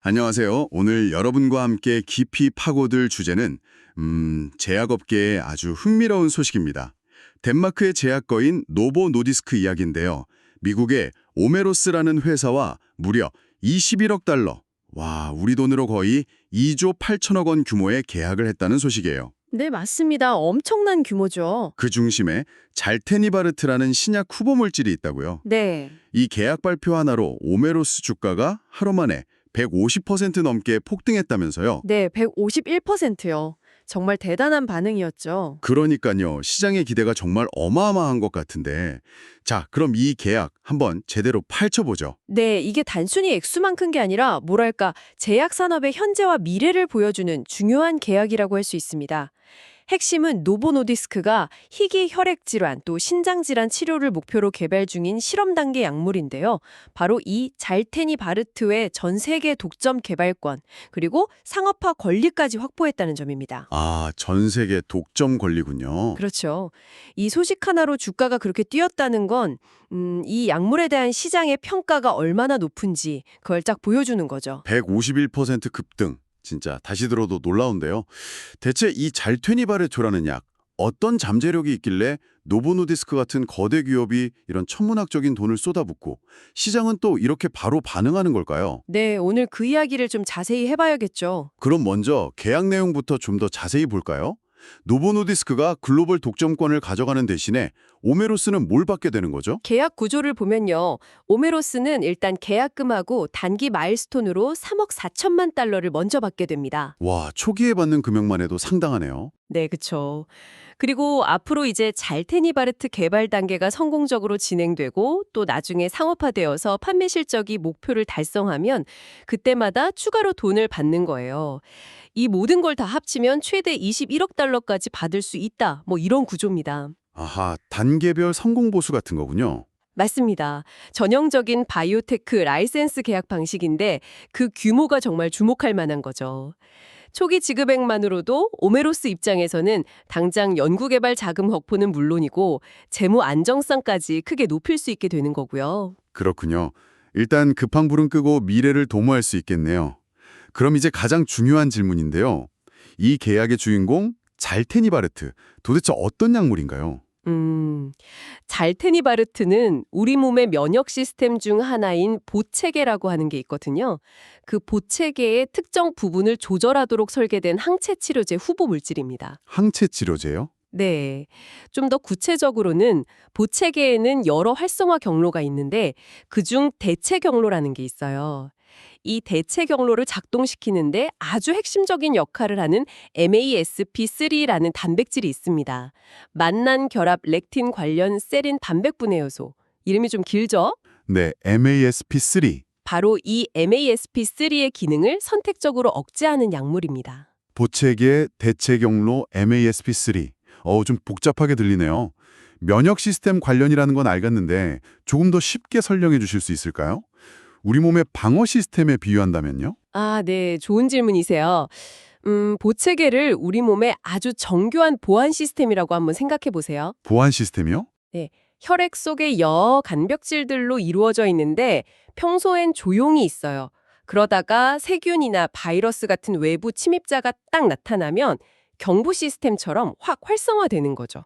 안녕하세요. 오늘 여러분과 함께 깊이 파고들 주제는 제약업계의 아주 흥미로운 소식입니다. 덴마크의 제약거인 노보 노디스크 이야기인데요. 미국의 오메로스라는 회사와 무려 21억 달러, 와, 우리 돈으로 거의 2조 8천억 원 규모의 계약을 했다는 소식이에요. 네, 맞습니다. 엄청난 규모죠. 그 중심에 잘테니바르트라는 신약 후보 물질이 있다고요. 네. 이 계약 발표 하나로 오메로스 주가가 하루 만에 150% 넘게 폭등했다면서요. 네, 151%요. 정말 대단한 반응이었죠. 그러니까요. 시장의 기대가 정말 어마어마한 것 같은데. 자, 그럼 이 계약 한번 제대로 파헤쳐보죠. 네, 이게 단순히 액수만 큰 게 아니라 뭐랄까, 제약 산업의 현재와 미래를 보여주는 중요한 계약이라고 할 수 있습니다. 핵심은 노보노디스크가 희귀 혈액 질환 또 신장 질환 치료를 목표로 개발 중인 실험 단계 약물인데요. 바로 이 잘테니바르트의 전 세계 독점 개발권 그리고 상업화 권리까지 확보했다는 점입니다. 아, 전 세계 독점 권리군요. 그렇죠. 이 소식 하나로 주가가 그렇게 뛰었다는 건, 이 약물에 대한 시장의 평가가 얼마나 높은지 그걸 딱 보여주는 거죠. 151% 급등. 진짜 다시 들어도 놀라운데요. 대체 이 잘테니바르토라는 약, 어떤 잠재력이 있길래 노보노디스크 같은 거대 기업이 이런 천문학적인 돈을 쏟아붓고 시장은 또 이렇게 바로 반응하는 걸까요? 네, 오늘 그 이야기를 좀 자세히 해봐야겠죠. 그럼 먼저 계약 내용부터 좀 더 자세히 볼까요? 노보노디스크가 글로벌 독점권을 가져가는 대신에 오메로스는 뭘 받게 되는 거죠? 계약 구조를 보면요. 오메로스는 일단 계약금하고 단기 마일스톤으로 3억 4천만 달러를 먼저 받게 됩니다. 와, 초기에 받는 금액만 해도 상당하네요. 네, 그쵸. 그리고 앞으로 이제 잘테니바르트 개발 단계가 성공적으로 진행되고 또 나중에 상업화되어서 판매 실적이 목표를 달성하면 그때마다 추가로 돈을 받는 거예요. 이 모든 걸 다 합치면 최대 21억 달러까지 받을 수 있다. 뭐 이런 구조입니다. 아하, 단계별 성공 보수 같은 거군요. 맞습니다. 전형적인 바이오테크 라이센스 계약 방식인데 그 규모가 정말 주목할 만한 거죠. 초기 지급액만으로도 오메로스 입장에서는 당장 연구개발 자금 확보는 물론이고 재무 안정성까지 크게 높일 수 있게 되는 거고요. 그렇군요. 일단 급한 불은 끄고 미래를 도모할 수 있겠네요. 그럼 이제 가장 중요한 질문인데요. 이 계약의 주인공 잘테니바르트, 도대체 어떤 약물인가요? 음, 잘테니바르트는 우리 몸의 면역 시스템 중 하나인 보체계라고 하는 게 있거든요. 그 보체계의 특정 부분을 조절하도록 설계된 항체 치료제 후보 물질입니다. 항체 치료제요? 네. 좀 더 구체적으로는 보체계에는 여러 활성화 경로가 있는데 그중 대체 경로라는 게 있어요. 이 대체 경로를 작동시키는데 아주 핵심적인 역할을 하는 MASP3라는 단백질이 있습니다. 만난 결합 렉틴 관련 세린 단백 분해 요소. 이름이 좀 길죠? 네, MASP3. 바로 이 MASP3의 기능을 선택적으로 억제하는 약물입니다. 보체계 대체 경로 MASP3. 좀 복잡하게 들리네요. 면역 시스템 관련이라는 건 알겠는데 조금 더 쉽게 설명해 주실 수 있을까요? 우리 몸의 방어 시스템에 비유한다면요? 아, 네. 좋은 질문이세요. 보체계를 우리 몸의 아주 정교한 보안 시스템이라고 한번 생각해 보세요. 보안 시스템이요? 네. 혈액 속에 여러 간벽질들로 이루어져 있는데 평소엔 조용히 있어요. 그러다가 세균이나 바이러스 같은 외부 침입자가 딱 나타나면 경보 시스템처럼 확 활성화되는 거죠.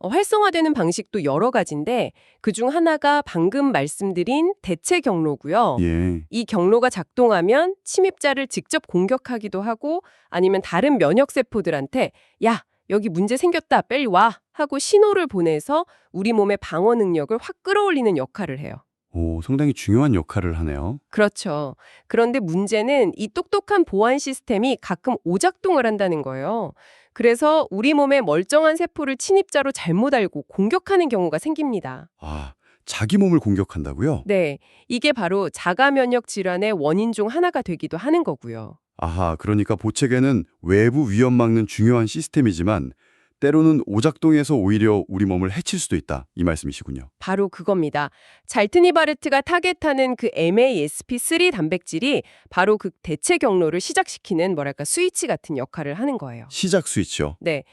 활성화되는 방식도 여러 가지인데 그중 하나가 방금 말씀드린 대체 경로고요. 예. 이 경로가 작동하면 침입자를 직접 공격하기도 하고 아니면 다른 면역세포들한테 야, 여기 문제 생겼다, 빨리 와 하고 신호를 보내서 우리 몸의 방어 능력을 확 끌어올리는 역할을 해요. 오, 상당히 중요한 역할을 하네요. 그렇죠. 그런데 문제는 이 똑똑한 보안 시스템이 가끔 오작동을 한다는 거예요. 그래서 우리 몸의 멀쩡한 세포를 침입자로 잘못 알고 공격하는 경우가 생깁니다. 아, 자기 몸을 공격한다고요? 네, 이게 바로 자가 면역 질환의 원인 중 하나가 되기도 하는 거고요. 아하, 그러니까 보체계는 외부 위험 막는 중요한 시스템이지만 때로는 오작동해서 오히려 우리 몸을 해칠 수도 있다. 이 말씀이시군요. 바로 그겁니다. 잘트니바르트가 타겟하는 그 MASP3 단백질이 바로 그 대체 경로를 시작시키는 뭐랄까 스위치 같은 역할을 하는 거예요. 시작 스위치요. 네.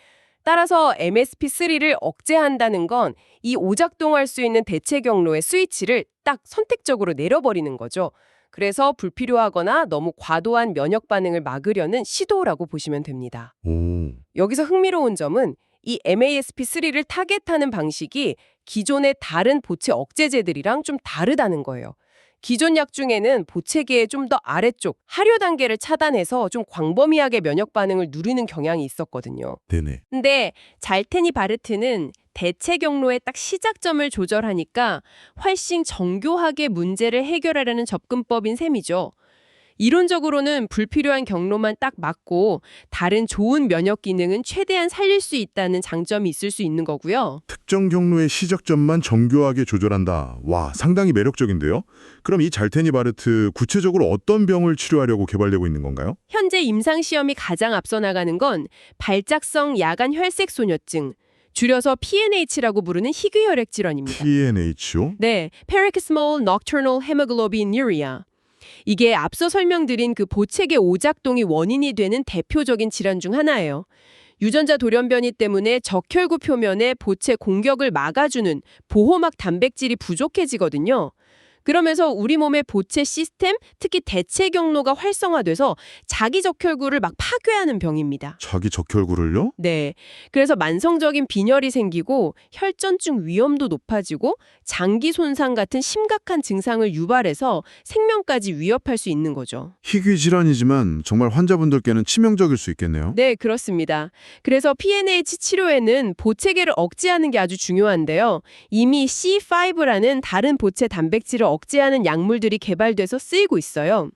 따라서 MSP3를 억제한다는 건 이 오작동할 수 있는 대체 경로의 스위치를 딱 선택적으로 내려버리는 거죠. 그래서 불필요하거나 너무 과도한 면역 반응을 막으려는 시도라고 보시면 됩니다. 오, 여기서 흥미로운 점은 이 MASP3를 타겟하는 방식이 기존의 다른 보채 억제제들이랑 좀 다르다는 거예요. 기존 약 중에는 보채계의 좀 더 아래쪽 하류 단계를 차단해서 좀 광범위하게 면역 반응을 누리는 경향이 있었거든요. 네네. 근데 잘테니바르트는 대체 경로의 딱 시작점을 조절하니까 훨씬 정교하게 문제를 해결하려는 접근법인 셈이죠. 이론적으로는 불필요한 경로만 딱 막고 다른 좋은 면역 기능은 최대한 살릴 수 있다는 장점이 있을 수 있는 거고요. 특정 경로의 시작점만 정교하게 조절한다. 와, 상당히 매력적인데요? 그럼 이 잘테니바르트 구체적으로 어떤 병을 치료하려고 개발되고 있는 건가요? 현재 임상 시험이 가장 앞서 나가는 건 발작성 야간 혈색소녀증, 줄여서 PNH라고 부르는 희귀혈액 질환입니다. PNHO? 네, Paroxysmal Nocturnal Hemoglobinuria. 이게 앞서 설명드린 그 보채계 오작동이 원인이 되는 대표적인 질환 중 하나예요. 유전자 돌연변이 때문에 적혈구 표면에 보채 공격을 막아주는 보호막 단백질이 부족해지거든요. 그러면서 우리 몸의 보채 시스템, 특히 대체 경로가 활성화돼서 자기 적혈구를 막 파괴하는 병입니다. 자기 적혈구를요? 네. 그래서 만성적인 빈혈이 생기고 혈전증 위험도 높아지고 장기 손상 같은 심각한 증상을 유발해서 생명까지 위협할 수 있는 거죠. 희귀 질환이지만 정말 환자분들께는 치명적일 수 있겠네요. 네, 그렇습니다. 그래서 PNH 치료에는 보채계를 억제하는 게 아주 중요한데요. 이미 C5라는 다른 보채 단백질을 억제하는 약물들이 개발돼서 쓰이고 있어요.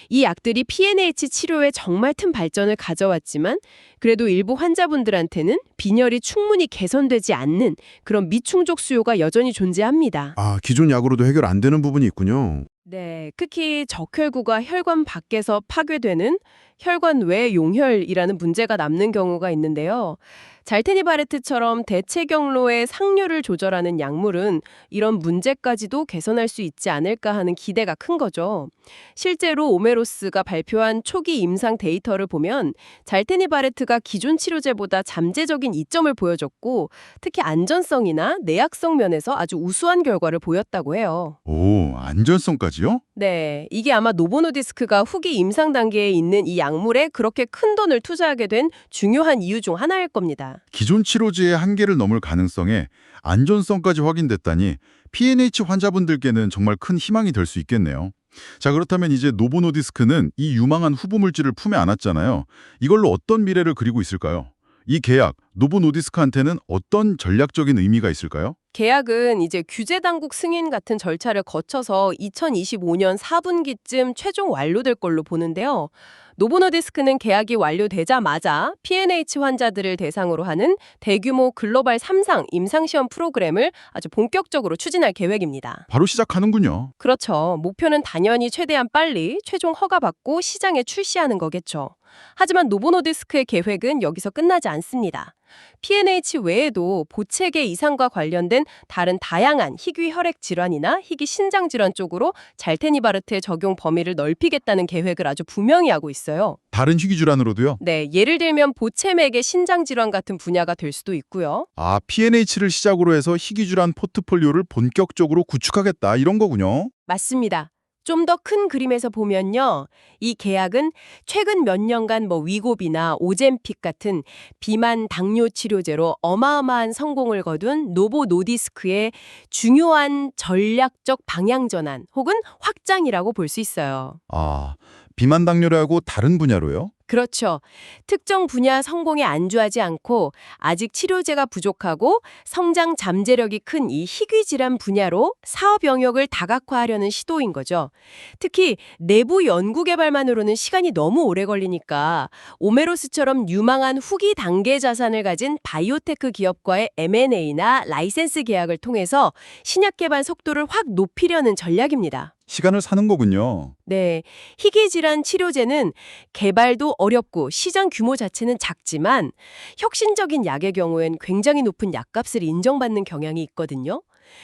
이 약들이 PNH 치료에 정말 큰 발전을 가져왔지만 그래도 일부 환자분들한테는 빈혈이 충분히 개선되지 않는 그런 미충족 수요가 여전히 존재합니다. 아, 기존 약으로도 해결 안 되는 부분이 있군요. 네, 특히 적혈구가 혈관 밖에서 파괴되는 혈관 외 용혈이라는 문제가 남는 경우가 있는데요. 잘테니바르트처럼 대체 경로의 상류를 조절하는 약물은 이런 문제까지도 개선할 수 있지 않을까 하는 기대가 큰 거죠. 실제로 오메로스가 발표한 초기 임상 데이터를 보면 잘테니바르트가 기존 치료제보다 잠재적인 이점을 보여줬고 특히 안전성이나 내약성 면에서 아주 우수한 결과를 보였다고 해요. 오, 안전성까지요? 네, 이게 아마 노보노디스크가 후기 임상 단계에 있는 이 약물에 그렇게 큰 돈을 투자하게 된 중요한 이유 중 하나일 겁니다. 기존 치료제의 한계를 넘을 가능성에 안전성까지 확인됐다니 PNH 환자분들께는 정말 큰 희망이 될 수 있겠네요. 자, 그렇다면 이제 노보노디스크는 이 유망한 후보 물질을 품에 안았잖아요. 이걸로 어떤 미래를 그리고 있을까요? 이 계약, 노보노디스크한테는 어떤 전략적인 의미가 있을까요? 계약은 이제 규제 당국 승인 같은 절차를 거쳐서 2025년 4분기쯤 최종 완료될 걸로 보는데요. 노보노디스크는 계약이 완료되자마자 PNH 환자들을 대상으로 하는 대규모 글로벌 3상 임상시험 프로그램을 아주 본격적으로 추진할 계획입니다. 바로 시작하는군요. 그렇죠. 목표는 당연히 최대한 빨리 최종 허가받고 시장에 출시하는 거겠죠. 하지만 노보노디스크의 계획은 여기서 끝나지 않습니다. PNH 외에도 보채계 이상과 관련된 다른 다양한 희귀 혈액 질환이나 희귀 신장 질환 쪽으로 잘테니바르트의 적용 범위를 넓히겠다는 계획을 아주 분명히 하고 있어요. 다른 희귀 질환으로도요? 네, 예를 들면 보채맥의 신장 질환 같은 분야가 될 수도 있고요. 아, PNH를 시작으로 해서 희귀 질환 포트폴리오를 본격적으로 구축하겠다 이런 거군요. 맞습니다. 좀 더 큰 그림에서 보면요. 이 계약은 최근 몇 년간 위고비나 오젬픽 같은 비만 당뇨 치료제로 어마어마한 성공을 거둔 노보노디스크의 중요한 전략적 방향 전환 혹은 확장이라고 볼 수 있어요. 아, 비만 당뇨라고 다른 분야로요? 그렇죠. 특정 분야 성공에 안주하지 않고 아직 치료제가 부족하고 성장 잠재력이 큰 이 희귀 질환 분야로 사업 영역을 다각화하려는 시도인 거죠. 특히 내부 연구 개발만으로는 시간이 너무 오래 걸리니까 오메로스처럼 유망한 후기 단계 자산을 가진 바이오테크 기업과의 M&A나 라이센스 계약을 통해서 신약 개발 속도를 확 높이려는 전략입니다. 시간을 사는 거군요. 네, 희귀 질환 치료제는 개발도 어렵고 시장 규모 자체는 작지만 혁신적인 약의 경우엔 굉장히 높은 약값을 인정받는 경향이 있거든요.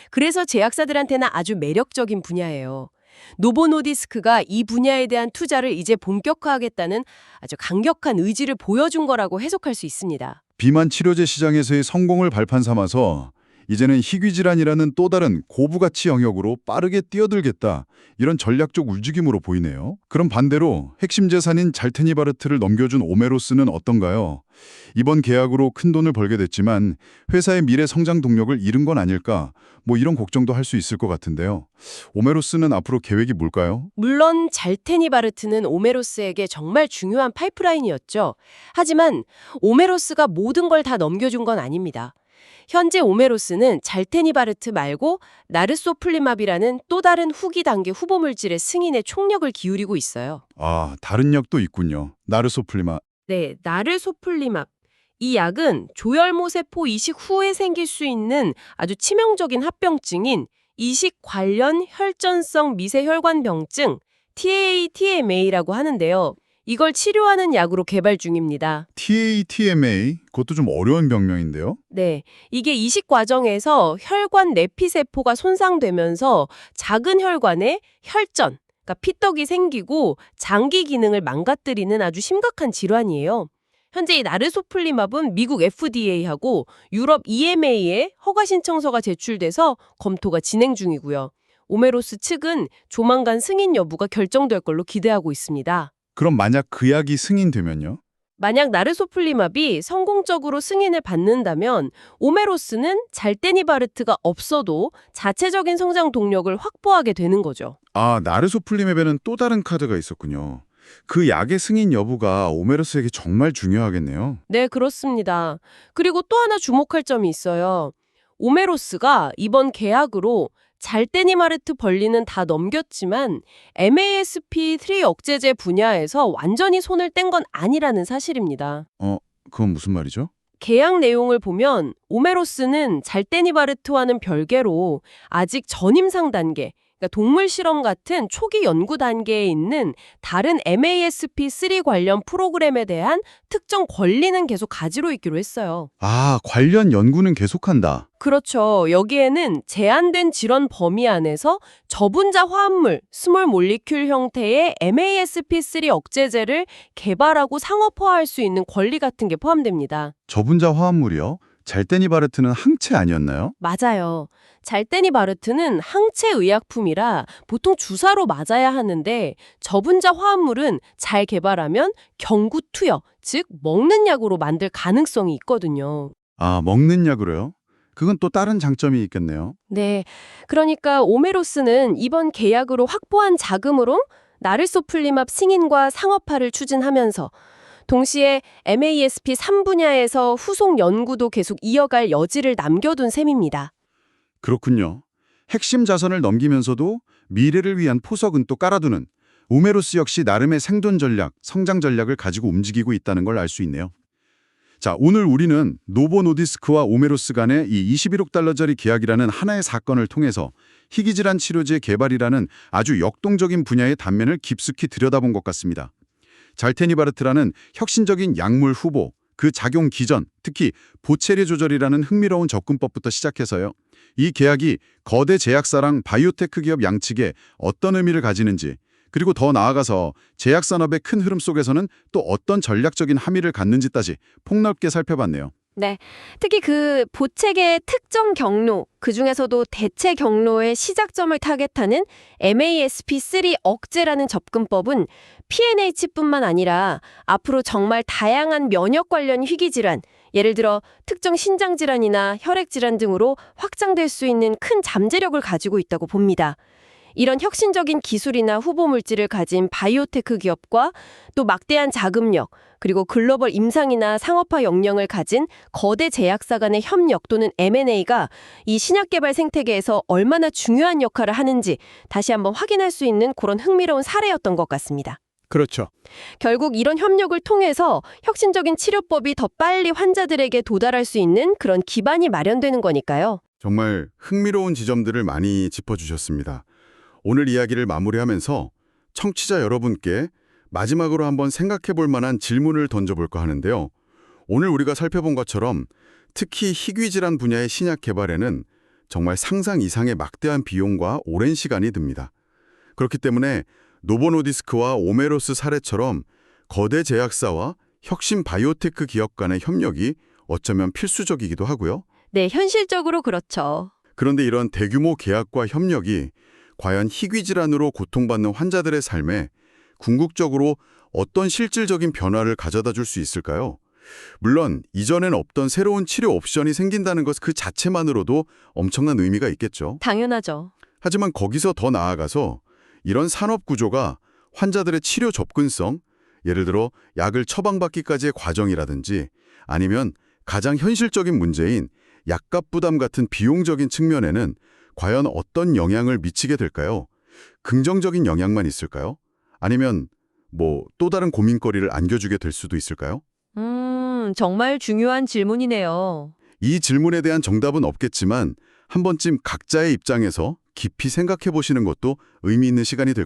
그래서 제약사들한테는 아주 매력적인 분야예요. 노보노디스크가 이 분야에 대한 투자를 이제 본격화하겠다는 아주 강력한 의지를 보여준 거라고 해석할 수 있습니다. 비만 치료제 시장에서의 성공을 발판 삼아서 이제는 희귀질환이라는 또 다른 고부가치 영역으로 빠르게 뛰어들겠다. 이런 전략적 움직임으로 보이네요. 그럼 반대로 핵심 재산인 잘테니바르트를 넘겨준 오메로스는 어떤가요? 이번 계약으로 큰 돈을 벌게 됐지만 회사의 미래 성장 동력을 잃은 건 아닐까? 뭐 이런 걱정도 할 수 있을 것 같은데요. 오메로스는 앞으로 계획이 뭘까요? 물론 잘테니바르트는 오메로스에게 정말 중요한 파이프라인이었죠. 하지만 오메로스가 모든 걸 다 넘겨준 건 아닙니다. 현재 오메로스는 잘테니바르트 말고 나르소플리맙이라는 또 다른 후기 단계 후보 물질의 승인에 총력을 기울이고 있어요. 아, 다른 약도 있군요. 나르소플리마. 네, 나르소플리맙. 이 약은 조혈모 세포 이식 후에 생길 수 있는 아주 치명적인 합병증인 이식 관련 혈전성 미세혈관병증 TATMA라고 하는데요. 이걸 치료하는 약으로 개발 중입니다. TATMA, 그것도 좀 어려운 병명인데요. 네, 이게 이식 과정에서 혈관 내피세포가 손상되면서 작은 혈관에 혈전, 그러니까 피떡이 생기고 장기 기능을 망가뜨리는 아주 심각한 질환이에요. 현재 이 나르소플리맙은 미국 FDA하고 유럽 EMA에 허가 신청서가 제출돼서 검토가 진행 중이고요. 오메로스 측은 조만간 승인 여부가 결정될 걸로 기대하고 있습니다. 그럼 만약 그 약이 승인되면요? 만약 나르소플리맙이 성공적으로 승인을 받는다면 오메로스는 잘테니바르트가 없어도 자체적인 성장 동력을 확보하게 되는 거죠. 아, 나르소플리맵에는 또 다른 카드가 있었군요. 그 약의 승인 여부가 오메로스에게 정말 중요하겠네요. 네, 그렇습니다. 그리고 또 하나 주목할 점이 있어요. 오메로스가 이번 계약으로 잘테니바르트 권리는 다 넘겼지만 MASP3 억제제 분야에서 완전히 손을 뗀 건 아니라는 사실입니다. 그건 무슨 말이죠? 계약 내용을 보면 오메로스는 잘테니바르트와는 별개로 아직 전임상 단계, 그러니까 동물 실험 같은 초기 연구 단계에 있는 다른 MASP3 관련 프로그램에 대한 특정 권리는 계속 가지고 있기로 했어요. 아, 관련 연구는 계속한다. 그렇죠. 여기에는 제한된 질환 범위 안에서 저분자 화합물, 스몰 몰리큘 형태의 MASP3 억제제를 개발하고 상업화할 수 있는 권리 같은 게 포함됩니다. 저분자 화합물이요? 잘테니바르트는 항체 아니었나요? 맞아요. 잘테니바르트는 항체 의약품이라 보통 주사로 맞아야 하는데 저분자 화합물은 잘 개발하면 경구 투여, 즉 먹는 약으로 만들 가능성이 있거든요. 아, 먹는 약으로요? 그건 또 다른 장점이 있겠네요. 네, 그러니까 오메로스는 이번 계약으로 확보한 자금으로 나르소플리맙 승인과 상업화를 추진하면서 동시에 MASP 3분야에서 후속 연구도 계속 이어갈 여지를 남겨둔 셈입니다. 그렇군요. 핵심 자산을 넘기면서도 미래를 위한 포석은 또 깔아두는 오메로스 역시 나름의 생존 전략, 성장 전략을 가지고 움직이고 있다는 걸 알 수 있네요. 자, 오늘 우리는 노보 노디스크와 오메로스 간의 이 21억 달러짜리 계약이라는 하나의 사건을 통해서 희귀질환 치료제 개발이라는 아주 역동적인 분야의 단면을 깊숙이 들여다본 것 같습니다. 잘테니바르트라는 혁신적인 약물 후보, 그 작용 기전, 특히 보체례 조절이라는 흥미로운 접근법부터 시작해서요. 이 계약이 거대 제약사랑 바이오테크 기업 양측에 어떤 의미를 가지는지, 그리고 더 나아가서 제약산업의 큰 흐름 속에서는 또 어떤 전략적인 함의를 갖는지까지 폭넓게 살펴봤네요. 네, 특히 그 보책의 특정 경로, 그중에서도 대체 경로의 시작점을 타겟하는 MASP3 억제라는 접근법은 PNH뿐만 아니라 앞으로 정말 다양한 면역 관련 희귀질환, 예를 들어 특정 신장질환이나 혈액질환 등으로 확장될 수 있는 큰 잠재력을 가지고 있다고 봅니다. 이런 혁신적인 기술이나 후보 물질을 가진 바이오테크 기업과 또 막대한 자금력, 그리고 글로벌 임상이나 상업화 역량을 가진 거대 제약사 간의 협력 또는 M&A가 이 신약 개발 생태계에서 얼마나 중요한 역할을 하는지 다시 한번 확인할 수 있는 그런 흥미로운 사례였던 것 같습니다. 그렇죠. 결국 이런 협력을 통해서 혁신적인 치료법이 더 빨리 환자들에게 도달할 수 있는 그런 기반이 마련되는 거니까요. 정말 흥미로운 지점들을 많이 짚어주셨습니다. 오늘 이야기를 마무리하면서 청취자 여러분께 마지막으로 한번 생각해 볼 만한 질문을 던져볼까 하는데요. 오늘 우리가 살펴본 것처럼 특히 희귀질환 분야의 신약 개발에는 정말 상상 이상의 막대한 비용과 오랜 시간이 듭니다. 그렇기 때문에 노보노디스크와 오메로스 사례처럼 거대 제약사와 혁신 바이오테크 기업 간의 협력이 어쩌면 필수적이기도 하고요. 네, 현실적으로 그렇죠. 그런데 이런 대규모 계약과 협력이 과연 희귀 질환으로 고통받는 환자들의 삶에 궁극적으로 어떤 실질적인 변화를 가져다 줄 수 있을까요? 물론 이전엔 없던 새로운 치료 옵션이 생긴다는 것 그 자체만으로도 엄청난 의미가 있겠죠. 당연하죠. 하지만 거기서 더 나아가서 이런 산업 구조가 환자들의 치료 접근성, 예를 들어 약을 처방받기까지의 과정이라든지 아니면 가장 현실적인 문제인 약값 부담 같은 비용적인 측면에는 과연 어떤 영향을 미치게 될까요? 긍정적인 영향만 있을까요? 아니면 또 다른 고민거리를 안겨주게 될 수도 있을까요? 정말 중요한 질문이네요. 이 질문에 대한 정답은 없겠지만 한 번쯤 각자의 입장에서 깊이 생각해 보시는 것도 의미 있는 시간이 될 것 같습니다.